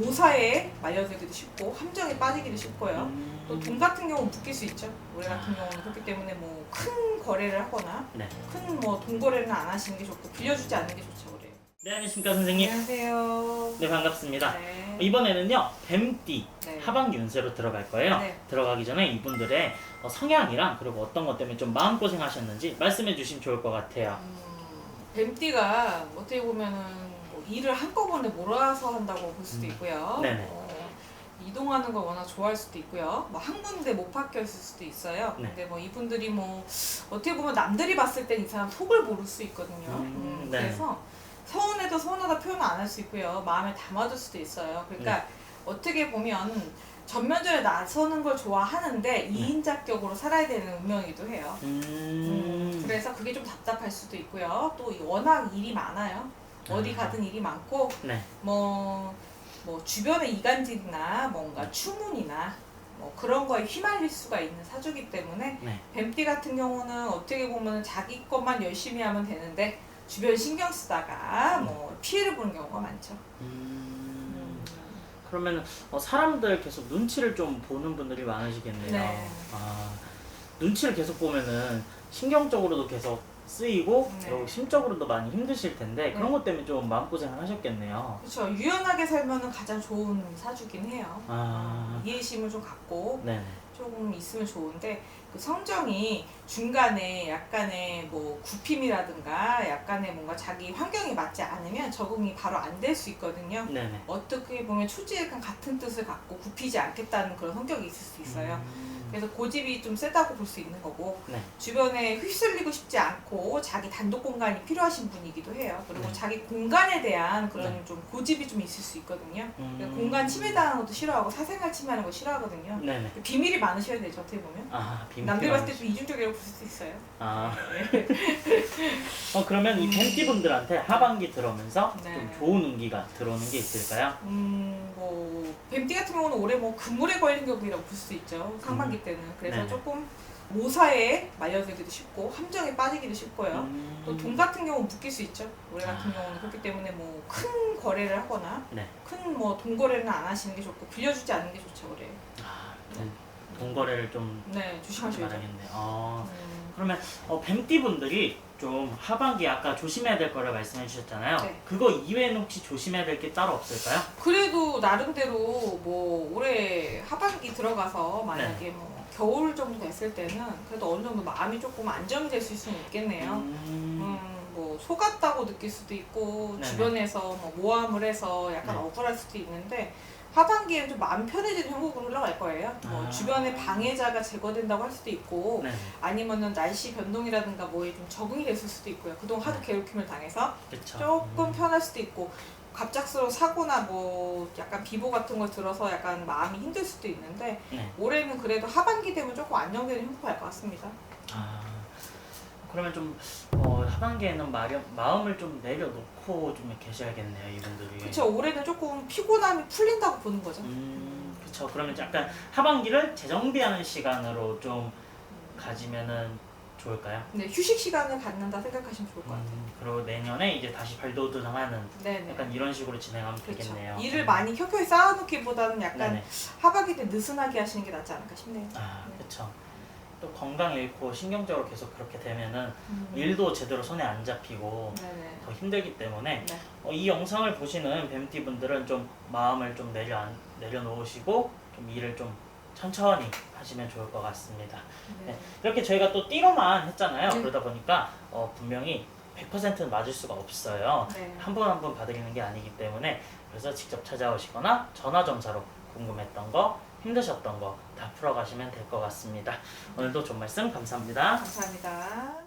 모사에 말려들기도 쉽고 함정에 빠지기도 쉽고요. 또 돈 같은 경우는 묶일 수 있죠. 올해 같은 경우는 그렇기 때문에 뭐 큰 거래를 하거나 네. 큰 뭐 돈 거래는 안 하시는 게 좋고 빌려주지 않는 게 좋죠 올해. 네, 안녕하십니까 선생님. 안녕하세요. 네, 반갑습니다. 네. 이번에는요 뱀띠 네. 하반기 운세로 들어갈 거예요. 네. 들어가기 전에 이분들의 성향이랑 그리고 어떤 것 때문에 좀 마음고생 하셨는지 말씀해 주시면 좋을 것 같아요. 뱀띠가 어떻게 보면은 뭐 일을 한꺼번에 몰아서 한다고 볼 수도 있고요. 네네. 이동하는 걸 워낙 좋아할 수도 있고요. 뭐 한 군데 못 박혀 있을 수도 있어요. 네. 근데 뭐 이분들이 뭐 어떻게 보면 남들이 봤을 땐 이 사람 속을 모를 수 있거든요. 네. 그래서 서운해도 서운하다 표현 안 할 수 있고요. 마음에 담아둘 수도 있어요. 그러니까 어떻게 보면 전면전에 나서는 걸 좋아하는데 2인자격으로 살아야 되는 운명이기도 해요. 그래서 그게 좀 답답할 수도 있고요. 또 워낙 일이 많아요. 어디 가든 일이 많고 네. 뭐 주변의 이간질이나 뭔가 추문이나 뭐 그런 거에 휘말릴 수가 있는 사주기 때문에 네. 뱀띠 같은 경우는 어떻게 보면 자기 것만 열심히 하면 되는데 주변 신경 쓰다가 뭐 피해를 보는 경우가 많죠. 그러면 사람들 계속 눈치를 좀 보는 분들이 많으시겠네요. 네. 눈치를 계속 보면은 신경적으로도 계속 쓰이고 네. 그리고 심적으로도 많이 힘드실 텐데 그런 것 때문에 좀 마음고생을 하셨겠네요. 그렇죠. 유연하게 살면은 가장 좋은 사주긴 해요. 아. 이해심을 좀 갖고 네네. 조금 있으면 좋은데 그 성정이 중간에 약간의 뭐 굽힘이라든가 약간의 뭔가 자기 환경에 맞지 않으면 적응이 바로 안 될 수 있거든요. 네네. 어떻게 보면 초지일간 같은 뜻을 갖고 굽히지 않겠다는 그런 성격이 있을 수 있어요. 그래서 고집이 좀 세다고 볼 수 있는 거고 네. 주변에 휩쓸리고 싶지 않고 자기 단독 공간이 필요하신 분이기도 해요. 그리고 네. 자기 공간에 대한 그런 네. 좀 고집이 좀 있을 수 있거든요. 음. 공간 침해당하는 것도 싫어하고 사생활 침해하는 거 싫어하거든요. 네네. 비밀이 많으셔야 되죠, 어떻게 보면. 아, 비밀. 남들 봤을 때 좀 이중적이라고 볼 수도 있어요. 아. 그러면 이 뱀띠 분들한테 하반기 들어오면서 네. 좀 좋은 운기가 들어오는 게 있을까요? 뭐 뱀띠 같은 경우는 올해 뭐 그물에 걸린 격이라고 볼 수 있죠. 상반기 때는. 그래서 네네. 조금 모사에 말려들기도 쉽고 함정에 빠지기도 쉽고요. 또 돈 같은 경우는 묶일 수 있죠. 올해 같은 경우는 그렇기 때문에 뭐 큰 거래를 하거나 네. 큰 뭐 돈 거래는 안 하시는 게 좋고 빌려주지 않는 게 좋죠 올해. 돈 거래를 좀 네, 하지 조심하셔야죠. 말아야겠네요. 그러면 뱀띠 분들이 좀 하반기 아까 조심해야 될 거를 말씀해 주셨잖아요. 네. 그거 이외에는 혹시 조심해야 될 게 따로 없을까요? 그래도 나름대로 뭐 올해 하반기 들어가서 만약에 뭐 겨울 정도 됐을 때는 그래도 어느 정도 마음이 조금 안정이 될 수 있으면 있겠네요. 뭐 속았다고 느낄 수도 있고 네네. 주변에서 뭐 모함을 해서 약간 네. 억울할 수도 있는데 하반기에는 좀 마음 편해지는 형국으로 흘러갈 거예요. 뭐 주변에 방해자가 제거된다고 할 수도 있고 네. 아니면은 날씨 변동이라든가 뭐에 좀 적응이 됐을 수도 있고요. 그동안 하도 괴롭힘을 당해서 그렇죠. 조금 편할 수도 있고 갑작스러운 사고나 뭐 약간 비보 같은 걸 들어서 약간 마음이 힘들 수도 있는데 네. 올해는 그래도 하반기 되면 조금 안정되는 형국할 것 같습니다. 그러면 좀 하반기에는 마음을 좀 내려놓고 좀 계셔야겠네요, 이분들이. 그렇죠. 올해는 조금 피곤함이 풀린다고 보는 거죠. 그렇죠. 그러면 약간 하반기를 재정비하는 시간으로 좀 가지면은 좋을까요? 네, 휴식 시간을 갖는다 생각하시면 좋을 것 같아요. 그리고 내년에 이제 다시 발돋움하는 네네. 약간 이런 식으로 진행하면 그렇죠. 되겠네요. 일을 많이 켜켜이 쌓아놓기보다는 약간 네네. 하반기 때 느슨하게 하시는 게 낫지 않을까 싶네요. 네. 그렇죠. 또 건강 잃고 신경적으로 계속 그렇게 되면은 음. 일도 제대로 손에 안 잡히고 네네. 더 힘들기 때문에 네. 이 영상을 보시는 뱀띠 분들은 좀 마음을 좀 내려놓으시고 좀 일을 좀 천천히 하시면 좋을 것 같습니다. 네. 네. 이렇게 저희가 또 띠로만 했잖아요. 네. 그러다 보니까 분명히 100%는 맞을 수가 없어요. 네. 한 분 한 분 봐드리는 게 아니기 때문에 그래서 직접 찾아오시거나 전화 점사로 궁금했던 거, 힘드셨던 거 다 풀어가시면 될 것 같습니다. 오늘도 좋은 말씀 감사합니다. 감사합니다.